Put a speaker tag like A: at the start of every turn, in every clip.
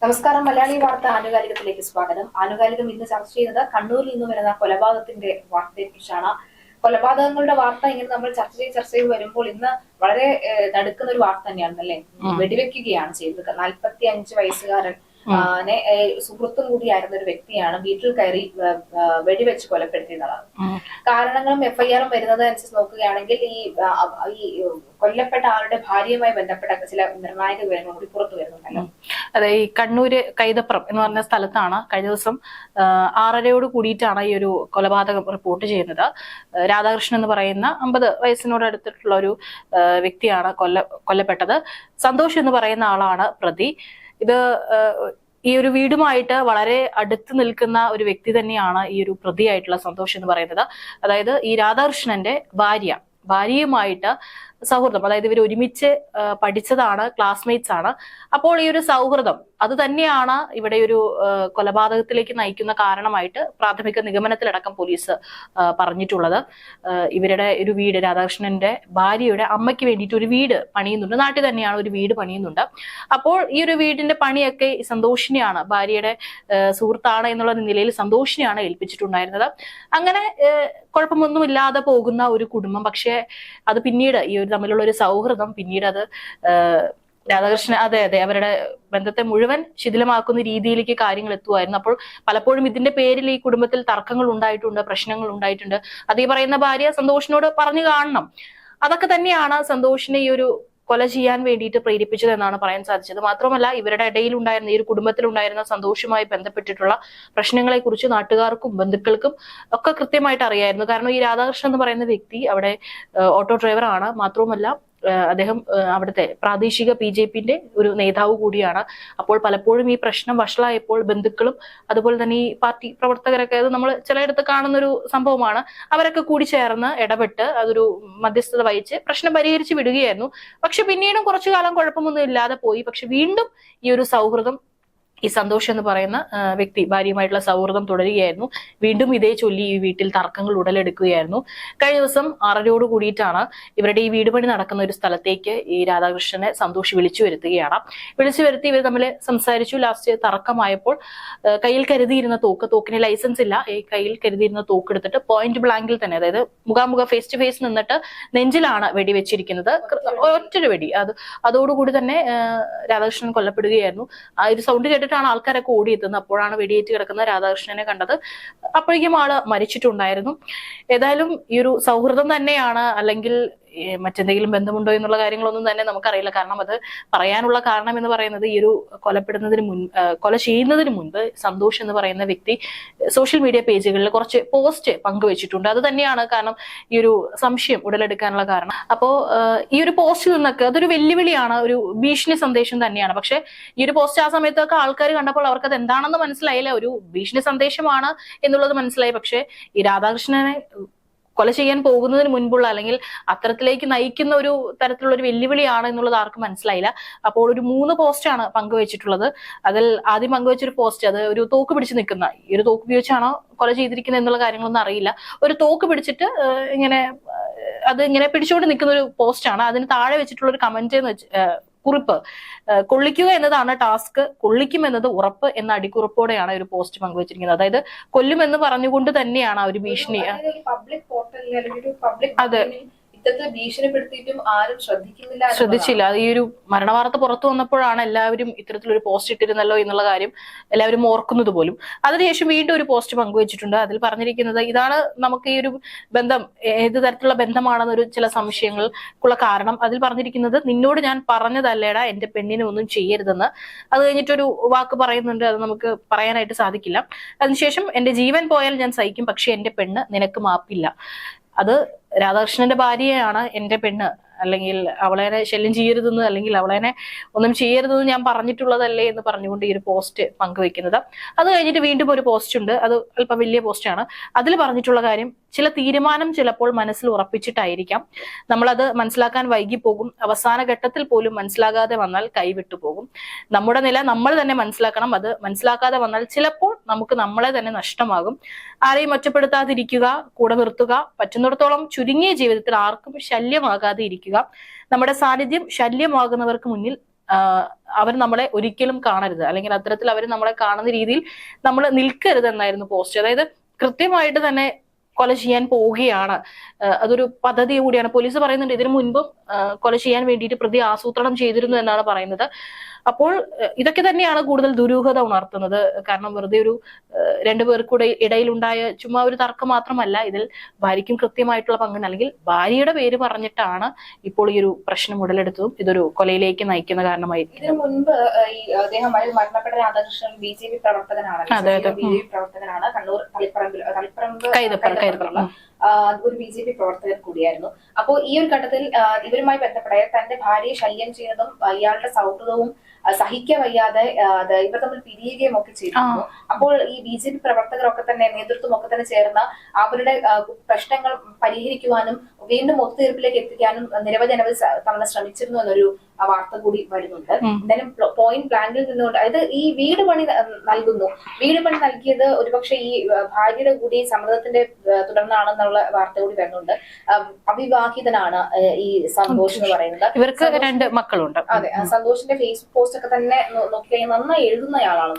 A: നമസ്കാരം. മലയാളി വാർത്ത ആനുകാലികത്തിലേക്ക് സ്വാഗതം. ആനുകാലികം ഇന്ന് ചർച്ച ചെയ്യുന്നത് കണ്ണൂരിൽ നിന്ന് വരുന്ന കൊലപാതകത്തിന്റെ വാർത്തയെക്കുറിച്ചാണ്. കൊലപാതകങ്ങളുടെ വാർത്ത ഇങ്ങനെ നമ്മൾ ചർച്ച ചെയ്ത് വരുമ്പോൾ ഇന്ന് വളരെ നടുക്കുന്ന ഒരു വാർത്ത തന്നെയാണ് അല്ലേ. വെടിവെക്കുകയാണ് ചെയ്തത്. 45 വയസ്സുകാരൻ സുഹൃത്തും കൂടിയായിരുന്ന ഒരു വ്യക്തിയാണ് വീട്ടിൽ കയറി വെടിവെച്ച് കൊലപ്പെടുത്തിയത്. കാരണങ്ങളും എഫ്ഐആറും വരുന്നത് അനുസരിച്ച് നോക്കുകയാണെങ്കിൽ ഈ കൊല്ലപ്പെട്ട ആളുടെ ഭാര്യയുമായി ബന്ധപ്പെട്ട ചില നിർണായക വിവരങ്ങൾ കൂടി പുറത്തു വരുന്നുണ്ടല്ലോ.
B: അതെ, ഈ കണ്ണൂര് കൈതപ്രം എന്ന് പറഞ്ഞ സ്ഥലത്താണ് കഴിഞ്ഞ ദിവസം 6:30 കൂടിയിട്ടാണ് ഈ ഒരു കൊലപാതകം റിപ്പോർട്ട് ചെയ്യുന്നത്. രാധാകൃഷ്ണൻ എന്ന് പറയുന്ന 50 വയസ്സിനോട് അടുത്തിട്ടുള്ള ഒരു വ്യക്തിയാണ് കൊല്ലപ്പെട്ടത്. സന്തോഷ് എന്ന് പറയുന്ന ആളാണ് പ്രതി. ഇത് ഈ ഒരു വീടുമായിട്ട് വളരെ അടുത്ത് നിൽക്കുന്ന ഒരു വ്യക്തി തന്നെയാണ് ഈ ഒരു പ്രതിയായിട്ടുള്ള സന്തോഷ് എന്ന് പറയുന്നത്. അതായത് ഈ രാധാകൃഷ്ണന്റെ ഭാര്യയുമായിട്ട് സൗഹൃദം, അതായത് ഇവർ ഒരുമിച്ച് പഠിച്ചതാണ്, ക്ലാസ്മേറ്റ്സ് ആണ്. അപ്പോൾ ഈ ഒരു സൗഹൃദം അത് തന്നെയാണ് ഇവിടെ ഒരു കൊലപാതകത്തിലേക്ക് നയിക്കുന്ന കാരണമായിട്ട് പ്രാഥമിക നിഗമനത്തിലടക്കം പോലീസ് പറഞ്ഞിട്ടുള്ളത്. ഇവരുടെ ഒരു വീട്, രാധാകൃഷ്ണന്റെ ഭാര്യയുടെ അമ്മയ്ക്ക് വേണ്ടിയിട്ട് ഒരു വീട് പണിയുന്നുണ്ട്, നാട്ടിൽ തന്നെയാണ് ഒരു വീട് പണിയുന്നുണ്ട്. അപ്പോൾ ഈ ഒരു വീടിന്റെ പണിയൊക്കെ സന്തോഷിനെയാണ്, ഭാര്യയുടെ സുഹൃത്താണ് എന്നുള്ള നിലയിൽ സന്തോഷിനെയാണ് ഏൽപ്പിച്ചിട്ടുണ്ടായിരുന്നത്. അങ്ങനെ കുഴപ്പമൊന്നുമില്ലാതെ പോകുന്ന ഒരു കുടുംബം. പക്ഷെ അത് പിന്നീട് ഈ ഒരു തമ്മിലുള്ള ഒരു സൗഹൃദം പിന്നീട് അത് രാധാകൃഷ്ണൻ അതെ അവരുടെ ബന്ധത്തെ മുഴുവൻ ശിഥിലമാക്കുന്ന രീതിയിലേക്ക് കാര്യങ്ങൾ എത്തുമായിരുന്നു. അപ്പോൾ പലപ്പോഴും ഇതിന്റെ പേരിൽ ഈ കുടുംബത്തിൽ തർക്കങ്ങൾ ഉണ്ടായിട്ടുണ്ട്, പ്രശ്നങ്ങൾ ഉണ്ടായിട്ടുണ്ട്. അതീ പറയുന്ന ഭാര്യ സന്തോഷിനോട് പറഞ്ഞു കാണണം. അതൊക്കെ തന്നെയാണ് സന്തോഷിനെ ഈ ഒരു കൊല ചെയ്യാൻ വേണ്ടിയിട്ട് പ്രേരിപ്പിച്ചത് എന്നാണ് പറയാൻ സാധിച്ചത്. മാത്രമല്ല ഇവരുടെ ഇടയിൽ ഉണ്ടായിരുന്ന, ഈ ഒരു കുടുംബത്തിലുണ്ടായിരുന്ന സന്തോഷുമായി ബന്ധപ്പെട്ടിട്ടുള്ള പ്രശ്നങ്ങളെ കുറിച്ച് നാട്ടുകാർക്കും ബന്ധുക്കൾക്കും ഒക്കെ കൃത്യമായിട്ട് അറിയായിരുന്നു. കാരണം ഈ രാധാകൃഷ്ണൻ എന്ന് പറയുന്ന വ്യക്തി അവിടെ ഓട്ടോ ഡ്രൈവറാണ്. മാത്രവുമല്ല അദ്ദേഹം അവിടുത്തെ പ്രാദേശിക BJPന്റെ ഒരു നേതാവ് കൂടിയാണ്. അപ്പോൾ പലപ്പോഴും ഈ പ്രശ്നം വഷളായപ്പോൾ ബന്ധുക്കളും അതുപോലെ തന്നെ ഈ പാർട്ടി പ്രവർത്തകരൊക്കെ, അത് നമ്മൾ ചിലയിടത്ത് കാണുന്ന ഒരു സംഭവമാണ്, അവരൊക്കെ കൂടി ചേർന്ന് ഇടപെട്ട് അതൊരു മധ്യസ്ഥത വഹിച്ച് പ്രശ്നം പരിഹരിച്ച് വിടുകയായിരുന്നു. പക്ഷെ പിന്നീടും കുറച്ചു കാലം കുഴപ്പമൊന്നും ഇല്ലാതെ പോയി. പക്ഷെ വീണ്ടും ഈ ഒരു സൗഹൃദം, ഈ സന്തോഷ് എന്ന് പറയുന്ന വ്യക്തി ഭാര്യയുമായിട്ടുള്ള സൗഹൃദം തുടരുകയായിരുന്നു. വീണ്ടും ഇതേ ചൊല്ലി ഈ വീട്ടിൽ തർക്കങ്ങൾ ഉടലെടുക്കുകയായിരുന്നു. കഴിഞ്ഞ ദിവസം 6:30 കൂടിയിട്ടാണ് ഇവരുടെ ഈ വീട് പണി നടക്കുന്ന ഒരു സ്ഥലത്തേക്ക് ഈ രാധാകൃഷ്ണനെ സന്തോഷ് വിളിച്ചു വരുത്തി ഇവർ തമ്മിൽ സംസാരിച്ചു. ലാസ്റ്റ് തർക്കമായപ്പോൾ കയ്യിൽ കരുതിയിരുന്ന തോക്കിന് ലൈസൻസ് ഇല്ല, ഈ കയ്യിൽ കരുതിയിരുന്ന തോക്ക് എടുത്തിട്ട് പോയിന്റ് ബ്ലാങ്കിൽ തന്നെ, അതായത് മുഖാമുഖം ഫേസ് ടു ഫേസ് നിന്നിട്ട് നെഞ്ചിലാണ് വെടിവെച്ചിരിക്കുന്നത്. ഒറ്റൊരു വെടി. അതോടുകൂടി തന്നെ രാധാകൃഷ്ണൻ കൊല്ലപ്പെടുകയായിരുന്നു. ആ ഒരു സൗണ്ട് കേട്ടിട്ടാണ് ആൾക്കാരൊക്കെ ഓടിയെത്തുന്നത്. അപ്പോഴാണ് വെടിയേറ്റ് കിടക്കുന്ന രാധാകൃഷ്ണനെ കണ്ടത്. അപ്പോഴേക്കും ആള് മരിച്ചിട്ടുണ്ടായിരുന്നു. ഏതായാലും ഈ ഒരു സൗഹൃദം തന്നെയാണ്, അല്ലെങ്കിൽ മറ്റെന്തെങ്കിലും ബന്ധമുണ്ടോ എന്നുള്ള കാര്യങ്ങളൊന്നും തന്നെ നമുക്കറിയില്ല. കാരണം അത് പറയാനുള്ള കാരണം എന്ന് പറയുന്നത്, ഈ ഒരു കൊല ചെയ്യുന്നതിന് മുൻപ് സന്തോഷ് എന്ന് പറയുന്ന വ്യക്തി സോഷ്യൽ മീഡിയ പേജുകളിൽ കുറച്ച് പോസ്റ്റ് പങ്കുവച്ചിട്ടുണ്ട്. അത് തന്നെയാണ് കാരണം ഈ ഒരു സംശയം ഉടലെടുക്കാനുള്ള കാരണം. അപ്പോ ഈ ഒരു പോസ്റ്റിൽ നിന്നൊക്കെ അതൊരു വെല്ലുവിളിയാണ്, ഒരു ഭീഷണി സന്ദേശം തന്നെയാണ്. പക്ഷെ ഈ ഒരു പോസ്റ്റ് ആ സമയത്തൊക്കെ ആൾക്കാർ കണ്ടപ്പോൾ അവർക്ക് അത് എന്താണെന്ന് മനസ്സിലായില്ല. ഒരു ഭീഷണി സന്ദേശമാണ് എന്നുള്ളത് മനസ്സിലായി. പക്ഷെ ഈ രാധാകൃഷ്ണനെ കൊല ചെയ്യാൻ പോകുന്നതിന് മുൻപുള്ള, അല്ലെങ്കിൽ അത്തരത്തിലേക്ക് നയിക്കുന്ന ഒരു തരത്തിലുള്ള ഒരു വെല്ലുവിളിയാണ് എന്നുള്ളത് ആർക്കും മനസ്സിലായില്ല. അപ്പോൾ ഒരു 3 പോസ്റ്റാണ് പങ്കുവച്ചിട്ടുള്ളത്. അതിൽ ആദ്യം പങ്കുവച്ചൊരു പോസ്റ്റ്, അത് ഒരു തോക്ക് പിടിച്ച് നിൽക്കുന്ന, ഈ ഒരു തോക്ക് ഉപയോഗിച്ചാണോ കൊല ചെയ്തിരിക്കുന്നത് എന്നുള്ള കാര്യങ്ങളൊന്നും അറിയില്ല. ഒരു തോക്ക് പിടിച്ചിട്ട് അത് ഇങ്ങനെ പിടിച്ചുകൊണ്ട് നിൽക്കുന്ന ഒരു പോസ്റ്റാണ്. അതിന് താഴെ വെച്ചിട്ടുള്ള ഒരു കമന്റ് കുറിപ്പ്, കൊള്ളിക്കുക എന്നതാണ് ടാസ്ക്, കൊള്ളിക്കും എന്നത് ഉറപ്പ് എന്ന അടിക്കുറിപ്പോടെയാണ് ഒരു പോസ്റ്റ് പങ്കുവച്ചിരിക്കുന്നത്. അതായത് കൊല്ലുമെന്ന് പറഞ്ഞുകൊണ്ട് തന്നെയാണ് ആ ഒരു ഭീഷണി. അതെ,
A: ഭീഷണിപ്പെടുത്തിയിട്ടും ആരും
B: ശ്രദ്ധിച്ചില്ല. ഈ ഒരു മരണവാർത്ത പുറത്തു വന്നപ്പോഴാണ് എല്ലാവരും ഇത്തരത്തിലൊരു പോസ്റ്റ് ഇട്ടിരുന്നല്ലോ എന്നുള്ള കാര്യം എല്ലാവരും ഓർക്കുന്നത് പോലും. അതിനുശേഷം വീണ്ടും ഒരു പോസ്റ്റ് പങ്കുവച്ചിട്ടുണ്ട്. അതിൽ ഇതാണ് നമുക്ക് ഈ ഒരു ബന്ധം ഏത് തരത്തിലുള്ള ബന്ധമാണെന്നൊരു ചില സംശയങ്ങൾക്കുള്ള കാരണം. അതിൽ പറഞ്ഞിരിക്കുന്നത്, നിന്നോട് ഞാൻ പറഞ്ഞതല്ലേടാ എന്റെ പെണ്ണിനെ ഒന്നും ചെയ്യരുതെന്ന്. അത് കഴിഞ്ഞിട്ടൊരു വാക്ക് പറയുന്നുണ്ട്, അത് നമുക്ക് പറയാനായിട്ട് സാധിക്കില്ല. അതിനുശേഷം, എന്റെ ജീവൻ പോയാൽ ഞാൻ സഹിക്കും, പക്ഷെ എന്റെ പെണ്ണ് നിനക്ക് മാപ്പില്ല. അത് രാധാകൃഷ്ണന്റെ ഭാര്യയാണ് എന്റെ പെണ്ണ്, അല്ലെങ്കിൽ അവളെ ശല്യം ചെയ്യരുതെന്ന്, അല്ലെങ്കിൽ അവളെ ഒന്നും ചെയ്യരുതെന്ന് ഞാൻ പറഞ്ഞിട്ടുള്ളതല്ലേ എന്ന് പറഞ്ഞുകൊണ്ട് ഈ ഒരു പോസ്റ്റ് പങ്കുവെക്കുന്നത്. അത് കഴിഞ്ഞിട്ട് വീണ്ടും ഒരു പോസ്റ്റ് ഉണ്ട്, അത് അല്പം വലിയ പോസ്റ്റാണ്. അതിൽ പറഞ്ഞിട്ടുള്ള കാര്യം, ചില തീരുമാനം ചിലപ്പോൾ മനസ്സിൽ ഉറപ്പിച്ചിട്ടായിരിക്കാം, നമ്മളത് മനസ്സിലാക്കാൻ വൈകിപ്പോകും, അവസാന ഘട്ടത്തിൽ പോലും മനസ്സിലാകാതെ വന്നാൽ കൈവിട്ടു പോകും. നമ്മുടെ നില നമ്മൾ തന്നെ മനസ്സിലാക്കണം. അത് മനസ്സിലാക്കാതെ വന്നാൽ ചിലപ്പോൾ നമുക്ക് നമ്മളെ തന്നെ നഷ്ടമാകും. ആരെയും ഒറ്റപ്പെടുത്താതിരിക്കുക, കൂടെ നിർത്തുക, പറ്റുന്നിടത്തോളം ചുരുങ്ങിയ ജീവിതത്തിൽ ആർക്കും ശല്യമാകാതെ ഇരിക്കുക. നമ്മുടെ സാന്നിധ്യം ശല്യമാകുന്നവർക്ക് മുന്നിൽ അവർ നമ്മളെ ഒരിക്കലും കാണരുത്, അല്ലെങ്കിൽ അത്തരത്തിൽ അവർ നമ്മളെ കാണുന്ന രീതിയിൽ നമ്മൾ നിൽക്കരുത് എന്നായിരുന്നു പോസ്റ്റ്. അതായത് കൃത്യമായിട്ട് തന്നെ കൊല ചെയ്യാൻ പോവുകയാണ്, അതൊരു പദ്ധതി കൂടിയാണ്. പോലീസ് പറയുന്നുണ്ട് ഇതിനു മുൻപും കൊല ചെയ്യാൻ വേണ്ടിയിട്ട് പ്രതി ആസൂത്രണം ചെയ്തിരുന്നു എന്നാണ് പറയുന്നത്. അപ്പോൾ ഇതൊക്കെ തന്നെയാണ് കൂടുതൽ ദുരൂഹത ഉണർത്തുന്നത്. കാരണം വെറുതെ ഒരു രണ്ടുപേർക്കൂടെ ഇടയിലുണ്ടായ ചുമ്മാ ഒരു തർക്കം മാത്രമല്ല, ഇതിൽ ഭാര്യയ്ക്കും കൃത്യമായിട്ടുള്ള പങ്കുണ്ട്, അല്ലെങ്കിൽ ഭാര്യയുടെ പേര് പറഞ്ഞിട്ടാണ് ഇപ്പോൾ ഈ ഒരു പ്രശ്നം ഉടലെടുത്തതും ഇതൊരു കൊലയിലേക്ക് നയിക്കുന്ന കാരണമായിരിക്കും.
A: ഇതിനു മുൻപ് ഈ അദ്ദേഹം മരണപ്പെട്ട രാധാകൃഷ്ണൻ BJP പ്രവർത്തകനാണ്, BJP പ്രവർത്തകനാണ്. കണ്ണൂർ കൈതപ്പറമ്പ് ഒരു BJP പ്രവർത്തകൻ കൂടിയായിരുന്നു. അപ്പോൾ ഈ ഒരു ഘട്ടത്തിൽ ഇവരുമായി ബന്ധപ്പെട്ട തന്റെ ഭാര്യയെ ശല്യം ചെയ്യുന്നതും ഇയാളുടെ സൗഹൃദവും സഹിക്ക വയ്യാതെ ഇവർ തമ്മിൽ പിരിയുകയും ഒക്കെ ചെയ്തിരുന്നു. അപ്പോൾ ഈ BJP പ്രവർത്തകരൊക്കെ തന്നെ നേതൃത്വം ഒക്കെ തന്നെ ചേർന്ന് അവരുടെ പ്രശ്നങ്ങൾ പരിഹരിക്കുവാനും വീണ്ടും ഒത്തുതീർപ്പിലേക്ക് എത്തിക്കാനും നിരവധി തവണ ശ്രമിച്ചിരുന്നു എന്നൊരു വാർത്ത കൂടി വരുന്നുണ്ട്. എന്തായാലും പോയിന്റ് ബ്ലാങ്കിൽ നിന്നുകൊണ്ട്, അതായത് ഈ വീട് പണി നൽകിയത് ഒരുപക്ഷെ ഈ ഭാര്യയുടെ കൂടി സമ്മർദ്ദത്തിന്റെ തുടർന്നാണെന്നുള്ള വാർത്ത കൂടി വരുന്നുണ്ട്. അവിവാഹിതനാണ് ഈ സന്തോഷ് എന്ന് പറയുന്നത്.
B: ഇവർക്ക് 2 മക്കളുണ്ട്.
A: അതെ, സന്തോഷിന്റെ ഫേസ്ബുക്ക് പോസ്റ്റ് ഒക്കെ തന്നെ നോക്കിക്കഴിഞ്ഞാൽ നന്നായി എഴുതുന്നയാളാണ്.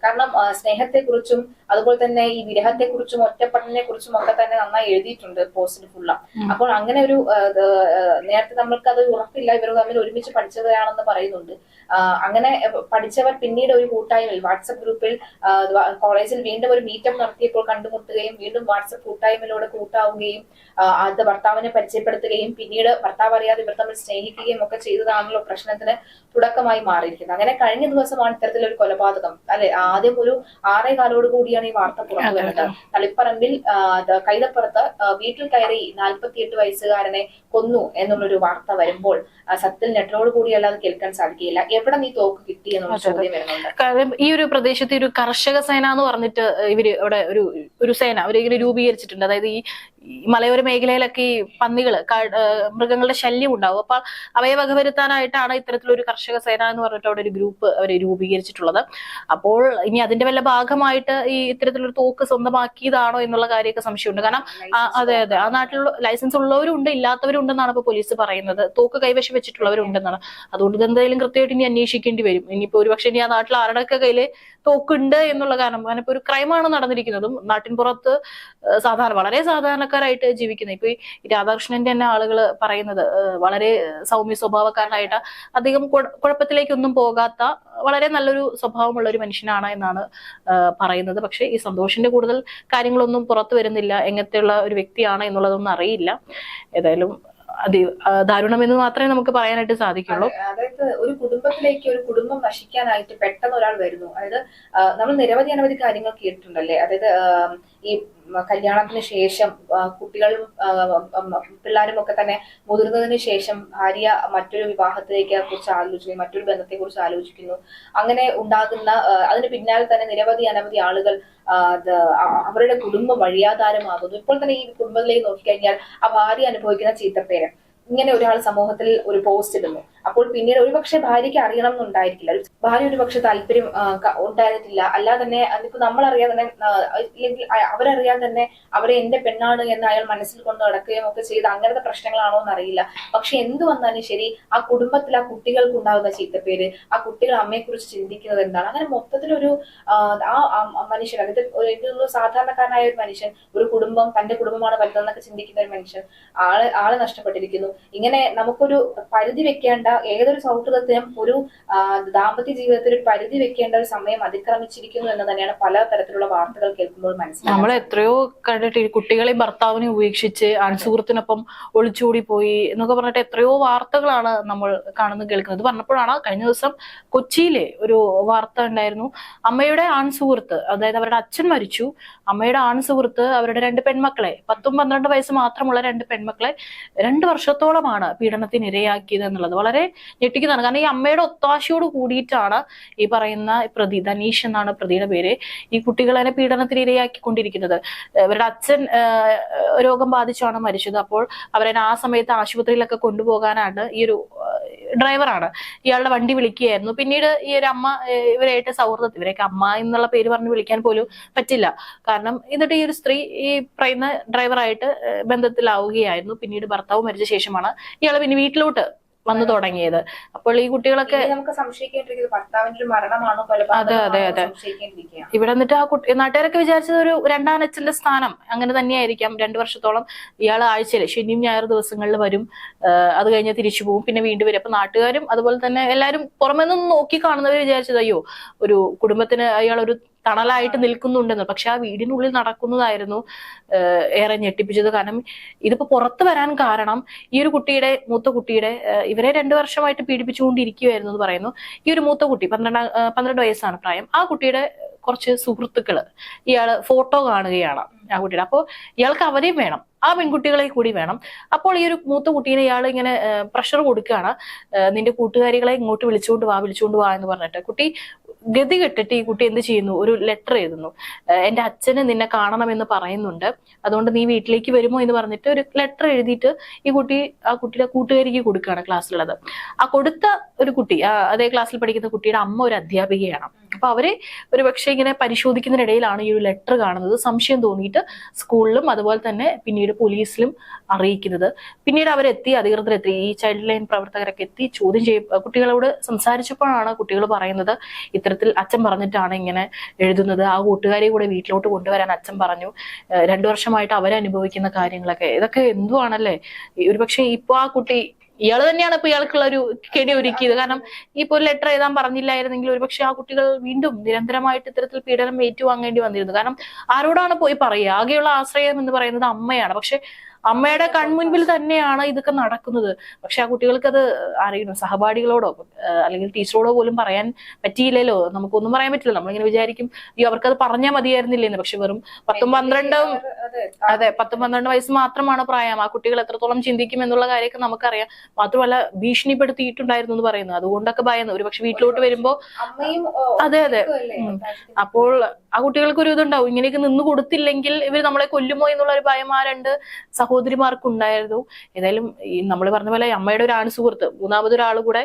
A: കാരണം സ്നേഹത്തെക്കുറിച്ചും അതുപോലെ തന്നെ ഈ വിരഹത്തെക്കുറിച്ചും ഒറ്റപ്പെടലിനെ കുറിച്ചും ഒക്കെ തന്നെ നന്നായി എഴുതിയിട്ടുണ്ട് പോസ്റ്റിൽ ഫുള്ള. അപ്പോൾ അങ്ങനെ ഒരു നേരത്തെ നമ്മൾക്ക് അത് ഉറപ്പില്ല, ഇവർ തമ്മിൽ ഒരുമിച്ച് പഠിച്ചവരാണെന്ന് പറയുന്നുണ്ട്. അങ്ങനെ പഠിച്ചവർ പിന്നീട് ഒരു കൂട്ടായ്മയിൽ വാട്സപ്പ് ഗ്രൂപ്പിൽ കോളേജിൽ വീണ്ടും ഒരു മീറ്റപ്പ് നടത്തിയപ്പോൾ കണ്ടുമുട്ടുകയും വീണ്ടും വാട്സപ്പ് കൂട്ടായ്മയിലൂടെ കൂട്ടാവുകയും അത് ഭർത്താവിനെ പരിചയപ്പെടുത്തുകയും പിന്നീട് ഭർത്താവ് അറിയാതെ ഇവർ തമ്മിൽ സ്നേഹിക്കുകയും ഒക്കെ ചെയ്തതാണല്ലോ പ്രശ്നത്തിന് തുടക്കമായി മാറിയിരിക്കുന്നത്. അങ്ങനെ കഴിഞ്ഞ ദിവസമാണ് ഇത്തരത്തിലൊരു കൊലപാതകം, അല്ലെ, ആദ്യം ഒരു 6:15 കൂടിയാണ് ഈ വാർത്ത പുറത്തു വരുന്നത്. തളിപ്പറമ്പിൽ കൈതപ്പുറത്ത് വീട്ടിൽ കയറി 48 വയസ്സുകാരനെ കൊന്നു എന്നുള്ളൊരു വാർത്ത വരുമ്പോൾ സത്യത്തിൽ നെറ്ററോട് കൂടി അല്ലാതെ കേൾക്കാൻ സാധിക്കില്ല. എവിടെ നീ തോക്ക് കിട്ടി എന്നുള്ള ചോദ്യം വരുന്നുണ്ട്.
B: കാരണം ഈ ഒരു പ്രദേശത്ത് ഒരു കർഷക സേന എന്ന് പറഞ്ഞിട്ട് ഇവര് ഇവിടെ ഒരു സേന അവരിങ്ങനെ രൂപീകരിച്ചിട്ടുണ്ട്. അതായത് ഈ മലയോര മേഖലയിലൊക്കെ ഈ പന്നികള് മൃഗങ്ങളുടെ ശല്യം ഉണ്ടാവും. അപ്പൊ അവയെ വകവരുത്താനായിട്ടാണ് ഇത്തരത്തിലൊരു കർഷക സേന എന്ന് പറഞ്ഞിട്ട് അവിടെ ഒരു ഗ്രൂപ്പ് അവർ രൂപീകരിച്ചിട്ടുള്ളത്. അപ്പോൾ ഇനി അതിന്റെ വല്ല ഭാഗമായിട്ട് ഈ ഇത്തരത്തിലൊരു തോക്ക് സ്വന്തമാക്കിയതാണോ എന്നുള്ള കാര്യമൊക്കെ സംശയമുണ്ട്. കാരണം അതെ ആ നാട്ടിലുള്ള ലൈസൻസ് ഉള്ളവരും ഉണ്ട്, ഇല്ലാത്തവരും ഉണ്ടെന്നാണ് ഇപ്പൊ പോലീസ് പറയുന്നത്. തോക്ക് കൈവശം വെച്ചിട്ടുള്ളവരുണ്ടെന്നാണ്. അതുകൊണ്ട് ഇതെന്തായാലും കൃത്യമായിട്ട് ഇനി അന്വേഷിക്കേണ്ടി വരും. ഇനിയിപ്പോ ഒരുപക്ഷെ ഇനി ആ നാട്ടിൽ ആരുടെയൊക്കെ കയ്യില് തോക്കുണ്ട് എന്നുള്ള കാരണം, കാരണം ഇപ്പൊ ഒരു ക്രൈമാണ് നടന്നിരിക്കുന്നതും നാട്ടിൻ പുറത്ത് വളരെ സാധാരണക്കാരായിട്ട് ജീവിക്കുന്നത്. ഇപ്പൊ ഈ രാധാകൃഷ്ണന്റെ തന്നെ ആളുകൾ പറയുന്നത് വളരെ സൗമ്യ സ്വഭാവക്കാരനായിട്ട് അധികം കുഴപ്പത്തിലേക്കൊന്നും പോകാത്ത വളരെ നല്ലൊരു സ്വഭാവമുള്ള ഒരു മനുഷ്യനാണ് എന്നാണ് പറയുന്നത്. പക്ഷെ ഈ സന്തോഷിന്റെ കൂടുതൽ കാര്യങ്ങളൊന്നും പുറത്തു വരുന്നില്ല, എങ്ങനത്തെയുള്ള ഒരു വ്യക്തിയാണ് എന്നുള്ളതൊന്നും അറിയില്ല. ഏതായാലും ദാരുണമെന്ന് മാത്രമേ നമുക്ക് പറയാനായിട്ട് സാധിക്കുള്ളൂ.
A: അതായത് ഒരു കുടുംബത്തിലേക്ക് ഒരു കുടുംബം നശിക്കാനായിട്ട് പെട്ടെന്ന് ഒരാൾ വരുന്നു. അതായത് നമ്മൾ നിരവധി കാര്യങ്ങൾ കേട്ടിട്ടുണ്ടല്ലേ. അതായത് ഈ കല്യാണത്തിന് ശേഷം കുട്ടികളും പിള്ളേരും ഒക്കെ തന്നെ മുതിർന്നതിന് ശേഷം ഭാര്യ മറ്റൊരു വിവാഹത്തിലേക്ക് കുറിച്ച് ആലോചിക്കുന്നു, മറ്റൊരു ബന്ധത്തെ കുറിച്ച് ആലോചിക്കുന്നു. അങ്ങനെ ഉണ്ടാകുന്ന അതിന് പിന്നാലെ തന്നെ നിരവധി ആളുകൾ അവരുടെ കുടുംബം വഴിയാധാരമാകുന്നു. ഇപ്പോൾ തന്നെ ഈ കുടുംബത്തിലേക്ക് നോക്കിക്കഴിഞ്ഞാൽ ആ ഭാര്യ അനുഭവിക്കുന്ന ചീത്തപ്പേര്, ഇങ്ങനെ ഒരാൾ സമൂഹത്തിൽ ഒരു പോസ്റ്റ് ഇടുന്നു. അപ്പോൾ പിന്നീട് ഒരുപക്ഷെ ഭാര്യയ്ക്ക് അറിയണം എന്നുണ്ടായിരിക്കില്ല, ഭാര്യ ഒരുപക്ഷെ താല്പര്യം ഉണ്ടായിരുന്നില്ല. അല്ലാതെ തന്നെ അതിപ്പോ നമ്മളറിയാതെ തന്നെ അല്ലെങ്കിൽ അവരറിയാതെ തന്നെ അവരെ എന്റെ പെണ്ണാണ് എന്ന് അയാൾ മനസ്സിൽ കൊണ്ട് നടക്കുകയും ഒക്കെ ചെയ്ത് അങ്ങനത്തെ പ്രശ്നങ്ങളാണോ എന്നറിയില്ല. പക്ഷെ എന്ത് വന്നാലും ശരി ആ കുടുംബത്തിൽ ആ കുട്ടികൾക്ക് ഉണ്ടാകുന്ന ചീത്തപ്പേര്, ആ കുട്ടികൾ അമ്മയെക്കുറിച്ച് ചിന്തിക്കുന്നത് എന്താണ്, അങ്ങനെ മൊത്തത്തിലൊരു ആ മനുഷ്യൻ, അതായത് സാധാരണക്കാരനായ ഒരു മനുഷ്യൻ, ഒരു കുടുംബം തന്റെ കുടുംബമാണ് വലുതെന്നൊക്കെ ചിന്തിക്കുന്ന ഒരു മനുഷ്യൻ ആളെ നഷ്ടപ്പെട്ടിരിക്കുന്നു. ഇങ്ങനെ നമുക്കൊരു പരിധി വെക്കേണ്ട ഏതൊരു സൗഹൃദത്തിനും ഒരു ദാമ്പത്യ ജീവിതത്തിൽ ഒരു പരിധി വെക്കേണ്ട ഒരു സമയം അതിക്രമിച്ചിരിക്കുന്നു എന്ന് തന്നെയാണ് പല തരത്തിലുള്ള വാർത്തകൾ കേൾക്കുമ്പോൾ മനസ്സിലാക്കുന്നത്.
B: നമ്മൾ എത്രയോ കണ്ടിട്ട് കുട്ടികളെ ഭർത്താവിനെ ഉപേക്ഷിച്ച് ആൺസുഹൃത്തിനൊപ്പം ഒളിച്ചോടി പോയി എന്നൊക്കെ പറഞ്ഞിട്ട് എത്രയോ വാർത്തകളാണ് നമ്മൾ കാണുന്നത് കേൾക്കുന്നത്. പറഞ്ഞപ്പോഴാണ് കഴിഞ്ഞ ദിവസം കൊച്ചിയിലെ ഒരു വാർത്ത ഉണ്ടായിരുന്നു. അമ്മയുടെ ആൺസുഹൃത്ത്, അതായത് അവരുടെ അച്ഛൻ മരിച്ചു, അമ്മയുടെ ആൺസുഹൃത്ത് അവരുടെ 2 പെൺമക്കളെ 10-12 വയസ്സ് മാത്രമുള്ള 2 പെൺമക്കളെ 2 വർഷത്തോളമാണ് പീഡനത്തിന് ഇരയാക്കിയത് എന്നുള്ളത് വളരെ ഞെട്ടിക്കുന്നതാണ്. കാരണം ഈ അമ്മയുടെ ഒത്താശയോട് കൂടിയിട്ടാണ് ഈ പറയുന്ന പ്രതി, ധനീഷ് എന്നാണ് പ്രതിയുടെ പേര്, ഈ കുട്ടികളെ പീഡനത്തിന് ഇരയാക്കിക്കൊണ്ടിരിക്കുന്നത്. ഇവരുടെ അച്ഛൻ രോഗം ബാധിച്ചാണ് മരിച്ചത്. അപ്പോൾ അവരെ ആ സമയത്ത് ആശുപത്രിയിലൊക്കെ കൊണ്ടുപോകാനാണ് ഈ ഒരു ഡ്രൈവറാണ് ഇയാളുടെ വണ്ടി വിളിക്കുകയായിരുന്നു. പിന്നീട് ഈ ഒരു അമ്മ ഇവരായിട്ട് സൗഹൃദത്തിൽ, ഇവരൊക്കെ അമ്മ എന്നുള്ള പേര് പറഞ്ഞ് വിളിക്കാൻ പോലും പറ്റില്ല. കാരണം എന്നിട്ട് ഈ ഒരു സ്ത്രീ ഈ പറയുന്ന ഡ്രൈവറായിട്ട് ബന്ധത്തിലാവുകയായിരുന്നു. പിന്നീട് ഭർത്താവ് മരിച്ച ശേഷമാണ് ഇയാൾ പിന്നെ വീട്ടിലോട്ട് വന്നു തുടങ്ങിയത്. അപ്പോൾ ഈ കുട്ടികളൊക്കെ
A: നമുക്ക് സംശയിക്കേണ്ടിരിക്കുന്നത് ഭർത്താവിന്റെ ഒരു മരണമാണോ
B: അതെ അതെ അതെ
A: സംശയിക്കേണ്ടിരിക്കുകയാണ്.
B: ഇവിടെ എന്നിട്ട് ആ കുട്ടി നാട്ടുകാരൊക്കെ വിചാരിച്ചത് ഒരു രണ്ടാം അച്ഛന്റെ സ്ഥാനം അങ്ങനെ തന്നെയായിരിക്കാം. 2 വർഷത്തോളം ഇയാൾ ആഴ്ചയിൽ ശനിയും ഞായർ ദിവസങ്ങളിൽ വരും, അത് കഴിഞ്ഞ് തിരിച്ചു പോകും, പിന്നെ വീണ്ടും വരും. അപ്പൊ നാട്ടുകാരും അതുപോലെ തന്നെ എല്ലാവരും പുറമെ നിന്ന് നോക്കി കാണുന്നവർ വിചാരിച്ചത് അയ്യോ ഒരു കുടുംബത്തിന് അയാൾ ഒരു തണലായിട്ട് നിൽക്കുന്നുണ്ടെന്ന്. പക്ഷെ ആ വീടിനുള്ളിൽ നടക്കുന്നതായിരുന്നു ഏറെ ഞെട്ടിപ്പിച്ചത്. കാരണം ഇതിപ്പോ പുറത്തു വരാൻ കാരണം ഈ ഒരു കുട്ടിയുടെ മൂത്ത കുട്ടിയുടെ ഇവരെ 2 വർഷമായിട്ട് പീഡിപ്പിച്ചുകൊണ്ടിരിക്കുകയായിരുന്നു എന്ന് പറയുന്നു. ഈ ഒരു മൂത്ത കുട്ടി 12 വയസ്സാണ് പ്രായം. ആ കുട്ടിയുടെ കുറച്ച് സുഹൃത്തുക്കള് ഇയാള് ഫോട്ടോ കാണുകയാണ് ആ കുട്ടിയുടെ. അപ്പോൾ ഇയാൾക്ക് അവരെയും വേണം, ആ പെൺകുട്ടികളെ കൂടി വേണം. അപ്പോൾ ഈ ഒരു മൂത്ത കുട്ടീനെ ഇയാൾ ഇങ്ങനെ പ്രഷർ കൊടുക്കുകയാണ്, നിന്റെ കൂട്ടുകാരികളെ ഇങ്ങോട്ട് വിളിച്ചുകൊണ്ട് വാ എന്ന് പറഞ്ഞിട്ട്. കുട്ടി ഗതി കെട്ടിട്ട് ഈ കുട്ടി എന്ത് ചെയ്യുന്നു, ഒരു ലെറ്റർ എഴുതുന്നു. എന്റെ അച്ഛന് നിന്നെ കാണണമെന്ന് പറയുന്നുണ്ട്, അതുകൊണ്ട് നീ വീട്ടിലേക്ക് വരുമോ എന്ന് പറഞ്ഞിട്ട് ഒരു ലെറ്റർ എഴുതിയിട്ട് ആ കുട്ടിയുടെ കൂട്ടുകാരിക്ക് കൊടുക്കുകയാണ് ക്ലാസ്സിലുള്ളത്. ആ കൊടുത്ത ഒരു കുട്ടി, അതേ ക്ലാസ്സിൽ പഠിക്കുന്ന കുട്ടിയുടെ അമ്മ ഒരു അധ്യാപികയാണ്. അപ്പൊ അവരെ ഒരു പക്ഷേ ഇങ്ങനെ പരിശോധിക്കുന്നതിനിടയിലാണ് ഈ ഒരു ലെറ്റർ കാണുന്നത്. സംശയം തോന്നിയിട്ട് സ്കൂളിലും അതുപോലെ തന്നെ പിന്നീട് പോലീസിലും അറിയിക്കുന്നത്. പിന്നീട് അധികൃതരെത്തി, ഈ ചൈൽഡ് ലൈൻ പ്രവർത്തകരൊക്കെ എത്തി ചോദ്യം കുട്ടികളോട് സംസാരിച്ചപ്പോഴാണ് കുട്ടികൾ പറയുന്നത് ഇത്തരത്തിൽ അച്ഛൻ പറഞ്ഞിട്ടാണ് ഇങ്ങനെ എഴുതുന്നത്, ആ കൂട്ടുകാരെ കൂടെ വീട്ടിലോട്ട് കൊണ്ടുവരാൻ അച്ഛൻ പറഞ്ഞു, 2 വർഷമായിട്ട് അവരനുഭവിക്കുന്ന കാര്യങ്ങളൊക്കെ. ഇതൊക്കെ എന്തുവാണല്ലേ. ഒരുപക്ഷെ ഇപ്പൊ ആ കുട്ടി ഇയാള് തന്നെയാണ് ഇപ്പൊ ഇയാൾക്കുള്ള ഒരു കെണി ഒരുക്കിയത്. കാരണം ഇപ്പൊ ഒരു ലെറ്റർ എഴുതാൻ പറഞ്ഞില്ലായിരുന്നെങ്കിൽ ഒരുപക്ഷെ ആ കുട്ടികൾ വീണ്ടും നിരന്തരമായിട്ട് ഇത്തരത്തിൽ പീഡനം ഏറ്റുവാങ്ങേണ്ടി വന്നിരുന്നു. കാരണം ആരോടാണ് പോയി പറയുക? ആകെയുള്ള ആശ്രയം എന്ന് പറയുന്നത് അമ്മയാണ്. പക്ഷെ അമ്മയുടെ കൺമുൻപിൽ തന്നെയാണ് ഇതൊക്കെ നടക്കുന്നത്. പക്ഷെ ആ കുട്ടികൾക്ക് അത് അറിയണം, സഹപാഠികളോടോ അല്ലെങ്കിൽ ടീച്ചറോടോ പോലും പറയാൻ പറ്റിയില്ലല്ലോ. നമുക്കൊന്നും പറയാൻ പറ്റില്ല. നമ്മളിങ്ങനെ വിചാരിക്കും അയ്യോ അവർക്കത് പറഞ്ഞാൽ മതിയായിരുന്നില്ലേന്ന്. പക്ഷെ വെറും 10-12 വയസ്സ് മാത്രമാണ് പ്രായം. ആ കുട്ടികൾ എത്രത്തോളം ചിന്തിക്കും എന്നുള്ള കാര്യമൊക്കെ നമുക്കറിയാം. മാത്രമല്ല ഭീഷണിപ്പെടുത്തിയിട്ടുണ്ടായിരുന്നു എന്ന് പറയുന്നത്. അതുകൊണ്ടൊക്കെ ഭയന്നു ഒരുപക്ഷെ വീട്ടിലോട്ട് വരുമ്പോ. അതെ അതെ. അപ്പോൾ ആ കുട്ടികൾക്ക് ഒരു ഇതുണ്ടാവും, ഇങ്ങനെയൊക്കെ നിന്ന് കൊടുത്തില്ലെങ്കിൽ ഇവർ നമ്മളെ കൊല്ലുമോ എന്നുള്ള ഒരു ഭയം ആ 2 സഹോദരിമാർക്കുണ്ടായിരുന്നു. ഏതായാലും ഈ നമ്മൾ പറഞ്ഞ പോലെ അമ്മയുടെ ഒരു സുഹൃത്ത് മൂന്നാമതൊരാൾ കൂടെ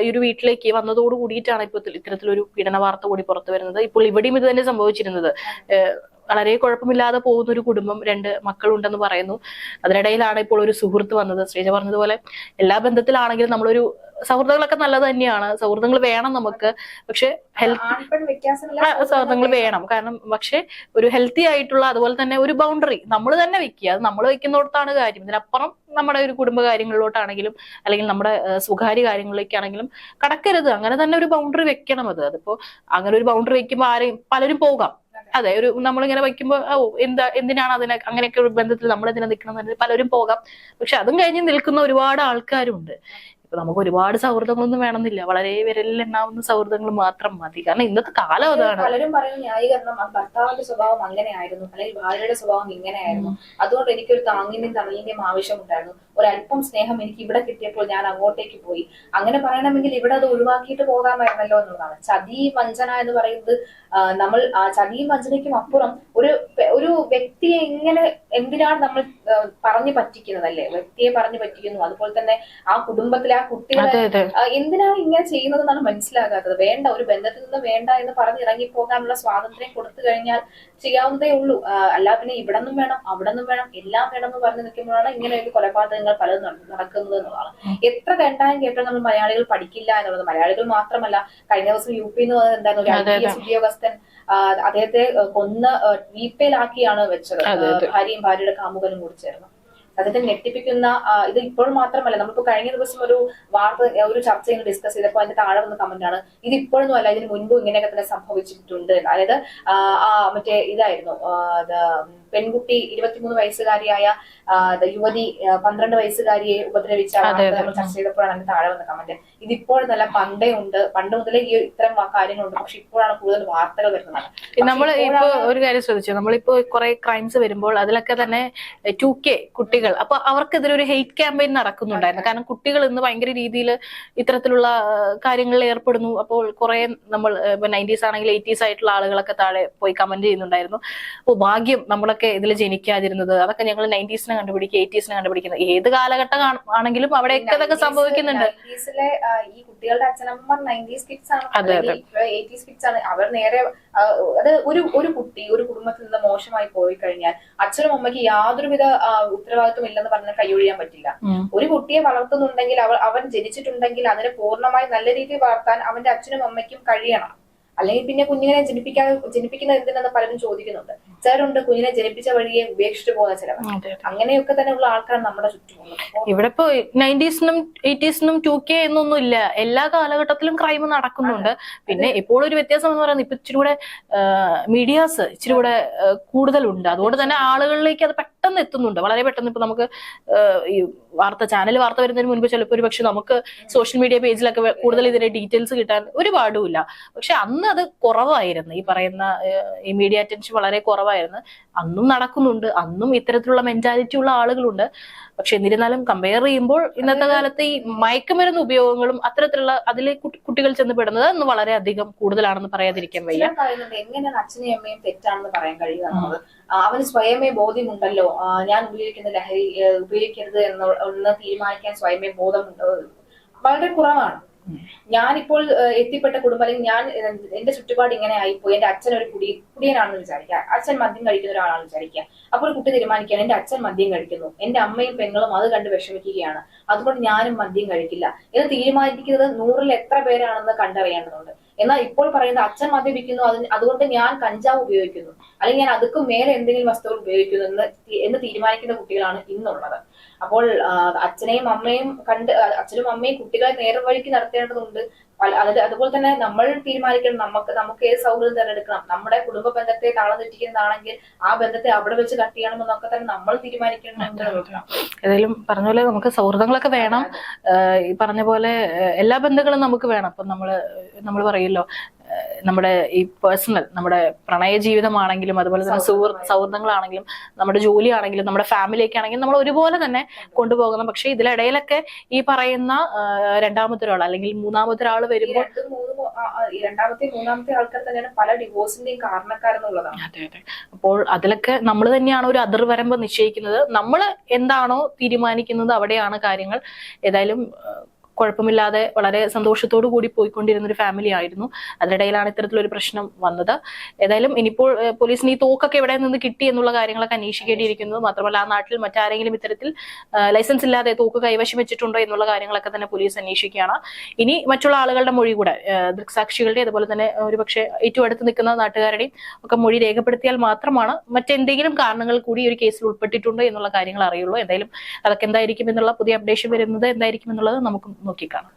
B: ഈ ഒരു വീട്ടിലേക്ക് വന്നതോട് കൂടിയിട്ടാണ് ഇപ്പൊ ഇത്തരത്തിലൊരു പീഡന വാർത്ത കൂടി പുറത്തു വരുന്നത്. ഇപ്പോൾ ഇവിടെയും ഇത് തന്നെ സംഭവിച്ചിരുന്നത്. വളരെ കുഴപ്പമില്ലാതെ പോകുന്ന ഒരു കുടുംബം, 2 മക്കളുണ്ടെന്ന് പറയുന്നു. അതിനിടയിലാണ് ഇപ്പോൾ ഒരു സുഹൃത്ത് വന്നത്. ശ്രീജ പറഞ്ഞതുപോലെ എല്ലാ ബന്ധത്തിലാണെങ്കിലും നമ്മളൊരു സൗഹൃദങ്ങളൊക്കെ നല്ലത് തന്നെയാണ്, സൗഹൃദങ്ങൾ വേണം നമുക്ക്. പക്ഷെ സൗഹൃദങ്ങൾ വേണം, കാരണം പക്ഷെ ഒരു ഹെൽത്തി ആയിട്ടുള്ള അതുപോലെ തന്നെ ഒരു ബൗണ്ടറി നമ്മൾ തന്നെ വെക്കുക. അത് നമ്മൾ വെക്കുന്നിടത്താണ് കാര്യം. ഇതിനപ്പുറം നമ്മുടെ ഒരു കുടുംബ കാര്യങ്ങളിലോട്ടാണെങ്കിലും അല്ലെങ്കിൽ നമ്മുടെ സ്വകാര്യ കാര്യങ്ങളിലേക്കാണെങ്കിലും കടക്കരുത്. അങ്ങനെ തന്നെ ഒരു ബൗണ്ടറി വെക്കണം. അതിപ്പോ അങ്ങനെ ഒരു ബൗണ്ടറി വെക്കുമ്പോൾ പലരും പോകാം. അതെ, ഒരു നമ്മളിങ്ങനെ വയ്ക്കുമ്പോൾ എന്തിനാണ് അങ്ങനെയൊക്കെ ഒരു ബന്ധത്തിൽ നമ്മൾ എന്തിനാ നിൽക്കണം പലരും പോകാം. പക്ഷെ അതും കഴിഞ്ഞ് നിൽക്കുന്ന ഒരുപാട് ആൾക്കാരുണ്ട്. ഇപ്പൊ നമുക്ക് ഒരുപാട് സൗഹൃദങ്ങളൊന്നും വേണമെന്നില്ല, വളരെ വിരലിൽ എണ്ണാവുന്ന സൗഹൃദങ്ങൾ മാത്രം മതി. കാരണം ഇന്നത്തെ കാലം അതാണ്.
A: പലരും പറയുന്ന ന്യായീകരണം ഭർത്താവിന്റെ സ്വഭാവം അങ്ങനെയായിരുന്നു അല്ലെങ്കിൽ ഭാര്യയുടെ സ്വഭാവം ഇങ്ങനെയായിരുന്നു, അതുകൊണ്ട് എനിക്കൊരു താങ്ങിന്റെയും തണലിന്റെയും ആവശ്യമുണ്ടായിരുന്നു, ഒരല്പം സ്നേഹം എനിക്ക് ഇവിടെ കിട്ടിയപ്പോൾ ഞാൻ അങ്ങോട്ടേക്ക് പോയി. അങ്ങനെ പറയണമെങ്കിൽ ഇവിടെ അത് ഒഴിവാക്കിയിട്ട് പോകാമായിരുന്നല്ലോ എന്നുള്ളതാണ്. ചതി വഞ്ചന എന്ന് പറയുന്നത് നമ്മൾ ചതിയും വഞ്ചനയ്ക്കും അപ്പുറം ഒരു വ്യക്തിയെ എന്തിനാണ് നമ്മൾ പറഞ്ഞു പറ്റിക്കുന്നത് അല്ലേ? വ്യക്തിയെ പറഞ്ഞു പറ്റിക്കുന്നു. അതുപോലെ തന്നെ ആ കുടുംബത്തിലെ ആ കുട്ടികളെ എന്തിനാണ് ഇങ്ങനെ ചെയ്യുന്നത് എന്നാണ് മനസ്സിലാകാത്തത്. വേണ്ട, ഒരു ബന്ധത്തിൽ നിന്ന് വേണ്ട എന്ന് പറഞ്ഞ് ഇറങ്ങിപ്പോകാനുള്ള സ്വാതന്ത്ര്യം കൊടുത്തു കഴിഞ്ഞാൽ ചെയ്യാവുന്നതേ ഉള്ളൂ. അല്ലാതെ പിന്നെ ഇവിടെ നിന്നും വേണം അവിടെ നിന്നും വേണം എല്ലാം വേണം എന്ന് പറഞ്ഞു നിൽക്കുമ്പോഴാണ് ഇങ്ങനെ ഒരു കൊലപാതകങ്ങൾ പലതും നടക്കുന്നത് എന്നുള്ളതാണ്. എത്ര കണ്ടാലും കേട്ടാൽ നമ്മൾ മലയാളികൾ പഠിക്കില്ല എന്നുള്ളത്. മലയാളികൾ മാത്രമല്ല, കഴിഞ്ഞ ദിവസം UP എന്ന് പറയുന്നത് എന്താണ്, ഒരു IPS ഉദ്യോഗസ്ഥൻ അദ്ദേഹത്തെ കൊന്ന് വീപ്പയിലാക്കിയാണ് വെച്ചത്. ഭാര്യയും ഭാര്യയുടെ കാമുകനും കൂടി ചേർന്നു. അതിന്റെ ഞെട്ടിപ്പിക്കുന്ന ഇത് ഇപ്പോൾ മാത്രമല്ല, നമ്മളിപ്പോ കഴിഞ്ഞ ദിവസം ഒരു ഒരു ചർച്ചയിൽ ഡിസ്കസ് ചെയ്തപ്പോൾ അതിന്റെ താഴെ വന്ന കമന്റ് ആണ്, ഇത് ഇപ്പോഴൊന്നും അല്ല, ഇതിന് മുൻപും ഇങ്ങനെയൊക്കെ തന്നെ സംഭവിച്ചിട്ടുണ്ട്. അതായത് മറ്റേ ഇതായിരുന്നു, പെൺകുട്ടി 23 വയസ്സുകാരിയായ യുവതി 12 വയസ്സുകാരിയെ ഉപദ്രവിച്ച നമ്മൾ ചർച്ച ചെയ്തപ്പോഴാണ് അതിന്റെ താഴെ വന്ന കമന്റ്. ഇതിപ്പോഴെന്നല്ല, പണ്ടേ ഉണ്ട്, പണ്ട് മുതലേ ഈ ഇത്തരം കാര്യങ്ങളുണ്ട്. പക്ഷെ ഇപ്പോഴാണ് കൂടുതൽ വാർത്തകൾ വരുന്നത്.
B: നമ്മൾ ഇപ്പൊ ഒരു കാര്യം ശ്രദ്ധിച്ചു, നമ്മളിപ്പോ കുറെ ക്രൈംസ് വരുമ്പോൾ അതിലൊക്കെ തന്നെ 2K കുട്ടികൾ, അപ്പൊ അവർക്കെതിരെ ഒരു ഹെയ്റ്റ് ക്യാമ്പയിൻ നടക്കുന്നുണ്ടായിരുന്നു. കാരണം കുട്ടികൾ ഇന്ന് ഭയങ്കര രീതിയിൽ ഇത്തരത്തിലുള്ള കാര്യങ്ങളിൽ ഏർപ്പെടുന്നു. അപ്പോൾ കുറെ നമ്മൾ 90s ആണെങ്കിൽ 80s ആയിട്ടുള്ള ആളുകളൊക്കെ താഴെ പോയി കമന്റ് ചെയ്യുന്നുണ്ടായിരുന്നു, ഓ ഭാഗ്യം നമ്മുടെ കുട്ടികളൊക്കെ ഇതിൽ ജനിക്കാതിരുന്നത്, അതൊക്കെ ഞങ്ങൾ 90s കണ്ടുപിടിക്കുക, 80s കണ്ടുപിടിക്കുന്നത്, ഏത് കാലഘട്ടം ആണെങ്കിലും അവിടെയൊക്കെ അതൊക്കെ സംഭവിക്കുന്നുണ്ട്.
A: 90s ഈ കുട്ടികളുടെ അച്ഛനമ്മ 90s കിഡ്സ് ആണ്, 80s കിഡ്സ് ആണ്. അവർ നേരെ അത് ഒരു കുട്ടി ഒരു കുടുംബത്തിൽ നിന്ന് മോശമായി പോയി കഴിഞ്ഞാൽ അച്ഛനും അമ്മയ്ക്ക് യാതൊരുവിധ ഉത്തരവാദിത്വം ഇല്ലെന്ന് പറഞ്ഞാൽ കൈയൊഴിയാൻ പറ്റില്ല. ഒരു കുട്ടിയെ വളർത്തുന്നുണ്ടെങ്കിൽ അവൻ ജനിച്ചിട്ടുണ്ടെങ്കിൽ അതിനെ പൂർണ്ണമായി നല്ല രീതിയിൽ വളർത്താൻ അവന്റെ അച്ഛനും അമ്മയ്ക്കും കഴിയണം. അല്ലെങ്കിൽ പിന്നെ കുഞ്ഞിനെ ജനിപ്പിക്കുന്നത് എന്തിനാന്ന് പലരും ചോദിക്കുന്നുണ്ട്. ചിലരുണ്ട് കുഞ്ഞിനെ ജനിപ്പിച്ച വഴിയെ ഉപേക്ഷിച്ചു പോകുന്ന ചിലവർ. അങ്ങനെയൊക്കെ തന്നെ ഉള്ള ആൾക്കാർ നമ്മുടെ ചുറ്റുമുള്ളത്.
B: ഇവിടെ ഇപ്പൊ 90s 80s 2K എന്നൊന്നും ഇല്ല, എല്ലാ കാലഘട്ടത്തിലും ക്രൈം നടക്കുന്നുണ്ട്. പിന്നെ ഇപ്പോൾ ഒരു വ്യത്യാസം എന്ന് പറയുന്നത് ഇപ്പൊ ഇച്ചിരി കൂടെ മീഡിയാസ് ഇച്ചിരി കൂടെ കൂടുതലുണ്ട്. അതുകൊണ്ട് തന്നെ ആളുകളിലേക്ക് അത് പെട്ടെന്ന് എത്തുന്നുണ്ട്, വളരെ പെട്ടെന്ന്. ഇപ്പൊ നമുക്ക് ഈ ചാനൽ വാർത്ത വരുന്നതിന് മുൻപ് ചിലപ്പോൾ ഒരു പക്ഷെ നമുക്ക് സോഷ്യൽ മീഡിയ പേജിലൊക്കെ കൂടുതൽ ഇതിന്റെ ഡീറ്റെയിൽസ് കിട്ടാൻ ഒരുപാടുമില്ല. പക്ഷെ അന്ന് അത് കുറവായിരുന്നു, ഈ പറയുന്ന ഈ മീഡിയ അറ്റൻഷൻ വളരെ കുറവായിരുന്നു. അന്നും നടക്കുന്നുണ്ട്, അന്നും ഇത്തരത്തിലുള്ള മെന്റാലിറ്റി ഉള്ള ആളുകളുണ്ട്. പക്ഷെ എന്നിരുന്നാലും കമ്പയർ ചെയ്യുമ്പോൾ ഇന്നത്തെ കാലത്ത് ഈ മയക്കുമരുന്ന് ഉപയോഗങ്ങളും അത്തരത്തിലുള്ള അതിലേക്ക് കുട്ടികൾ ചെന്ന് പെടുന്നത് അന്ന് വളരെ അധികം കൂടുതലാണെന്ന് പറയാതിരിക്കാൻ വയ്യ.
A: എങ്ങനെയാണ് അച്ഛനെയും അമ്മയും തെറ്റാണെന്ന് പറയാൻ കഴിയുക? അവന് സ്വയമേ ബോധ്യമുണ്ടല്ലോ, ഞാൻ ഉപയോഗിക്കുന്ന ലഹരി ഉപയോഗിക്കരുത് എന്ന് തീരുമാനിക്കാൻ സ്വയമേ ബോധമുണ്ട് വളരെ കുറവാണ്. ഞാനിപ്പോൾ എത്തിപ്പെട്ട കുടുംബം, അല്ലെങ്കിൽ ഞാൻ എന്റെ ചുറ്റുപാട് ഇങ്ങനെ ആയിപ്പോയി, എന്റെ അച്ഛൻ ഒരു കുടിയനാണെന്ന് വിചാരിക്കുക, അച്ഛൻ മദ്യം കഴിക്കുന്ന ഒരാളാണെന്ന് വിചാരിക്കുക. അപ്പോൾ കുട്ടി തീരുമാനിക്കുകയാണ് എന്റെ അച്ഛൻ മദ്യം കഴിക്കുന്നു, എന്റെ അമ്മയും പെങ്ങളും അത് കണ്ട് വിഷമിക്കുകയാണ്, അതുകൊണ്ട് ഞാനും മദ്യം കഴിക്കില്ല എന്ന് തീരുമാനിക്കുന്നത് 100-ൽ എത്ര പേരാണെന്ന് കണ്ടറിയേണ്ടതുണ്ട്. എന്നാൽ ഇപ്പോൾ പറയുന്ന അച്ഛൻ മദ്യപിക്കുന്നു അതുകൊണ്ട് ഞാൻ കഞ്ചാവ് ഉപയോഗിക്കുന്നു, അല്ലെങ്കിൽ ഞാൻ അതുക്കും മേലെ എന്തെങ്കിലും വസ്തുക്കൾ ഉപയോഗിക്കുന്നു എന്ന് തീരുമാനിക്കുന്ന കുട്ടികളാണ് ഇന്നുള്ളത്. അപ്പോൾ അച്ഛനും അമ്മയും കുട്ടികളെ നേർവഴിക്ക് നടത്തേണ്ടതുണ്ട്. അതുപോലെ തന്നെ നമ്മൾ തീരുമാനിക്കണം നമുക്ക് ഏത് സൗഹൃദം തിരഞ്ഞെടുക്കണം. നമ്മുടെ കുടുംബ ബന്ധത്തെ താളം തെറ്റിക്കുന്നതാണെങ്കിൽ ആ ബന്ധത്തെ അവിടെ വെച്ച് കട്ട് ചെയ്യണമെന്നൊക്കെ തന്നെ നമ്മൾ തീരുമാനിക്കണം.
B: ഏതായാലും പറഞ്ഞ പോലെ നമുക്ക് സൗഹൃദങ്ങളൊക്കെ വേണം. ഈ പറഞ്ഞ പോലെ എല്ലാ ബന്ധങ്ങളും നമുക്ക് വേണം. അപ്പൊ നമ്മൾ പറയല്ലോ, നമ്മുടെ ഈ പേഴ്സണൽ നമ്മുടെ പ്രണയ ജീവിതമാണെങ്കിലും അതുപോലെ തന്നെ സൗഹൃദങ്ങളാണെങ്കിലും നമ്മുടെ ജോലിയാണെങ്കിലും നമ്മുടെ ഫാമിലിയൊക്കെ ആണെങ്കിലും നമ്മൾ ഒരുപോലെ തന്നെ കൊണ്ടുപോകണം. പക്ഷെ ഇതിലിടയിലൊക്കെ ഈ പറയുന്ന രണ്ടാമത്തെ ഒരാൾ അല്ലെങ്കിൽ മൂന്നാമത്തെ ഒരാൾ വരുമ്പോൾ
A: മൂന്നാമത്തെ ആൾക്കാർ തന്നെയാണ് പല ഡിവോഴ്സിന്റെയും കാരണക്കാരെന്നുള്ളതാണ്.
B: അതെ അതെ. അപ്പോൾ അതിലൊക്കെ നമ്മൾ തന്നെയാണ് ഒരു അതിർവരമ്പ് നിശ്ചയിക്കുന്നത്. നമ്മൾ എന്താണോ തീരുമാനിക്കുന്നത് അവിടെയാണ് കാര്യങ്ങൾ. ഏതായാലും കുഴപ്പമില്ലാതെ വളരെ സന്തോഷത്തോടു കൂടി പോയിക്കൊണ്ടിരുന്ന ഒരു ഫാമിലി ആയിരുന്നു. അതിനിടയിലാണ് ഇത്തരത്തിലൊരു പ്രശ്നം വന്നത്. ഏതായാലും ഇനിയിപ്പോൾ പോലീസിന് ഈ തോക്കൊക്കെ എവിടെ നിന്ന് കിട്ടി എന്നുള്ള കാര്യങ്ങളൊക്കെ അന്വേഷിക്കേണ്ടിയിരിക്കുന്നു. മാത്രമല്ല ആ നാട്ടിൽ മറ്റാരെങ്കിലും ഇത്തരത്തിൽ ലൈസൻസ് ഇല്ലാതെ തോക്ക് കൈവശം വെച്ചിട്ടുണ്ടോ എന്നുള്ള കാര്യങ്ങളൊക്കെ തന്നെ പോലീസ് അന്വേഷിക്കുകയാണ്. ഇനി മറ്റുള്ള ആളുകളുടെ മൊഴി കൂടെ ദൃക്സാക്ഷികളുടെ അതുപോലെ തന്നെ ഒരുപക്ഷെ ഏറ്റവും അടുത്ത് നിൽക്കുന്ന നാട്ടുകാരുടെയും ഒക്കെ മൊഴി രേഖപ്പെടുത്തിയാൽ മാത്രമാണ് മറ്റെന്തെങ്കിലും കാരണങ്ങൾ കൂടി ഒരു കേസിൽ ഉൾപ്പെട്ടിട്ടുണ്ടോ എന്നുള്ള കാര്യങ്ങൾ അറിയുള്ളൂ. എന്തായാലും അതൊക്കെ എന്തായിരിക്കും എന്നുള്ള പുതിയ അപ്ഡേഷൻ വരുന്നത് എന്തായിരിക്കും എന്നുള്ളത് നമുക്ക് നോക്കിക്കാണാം.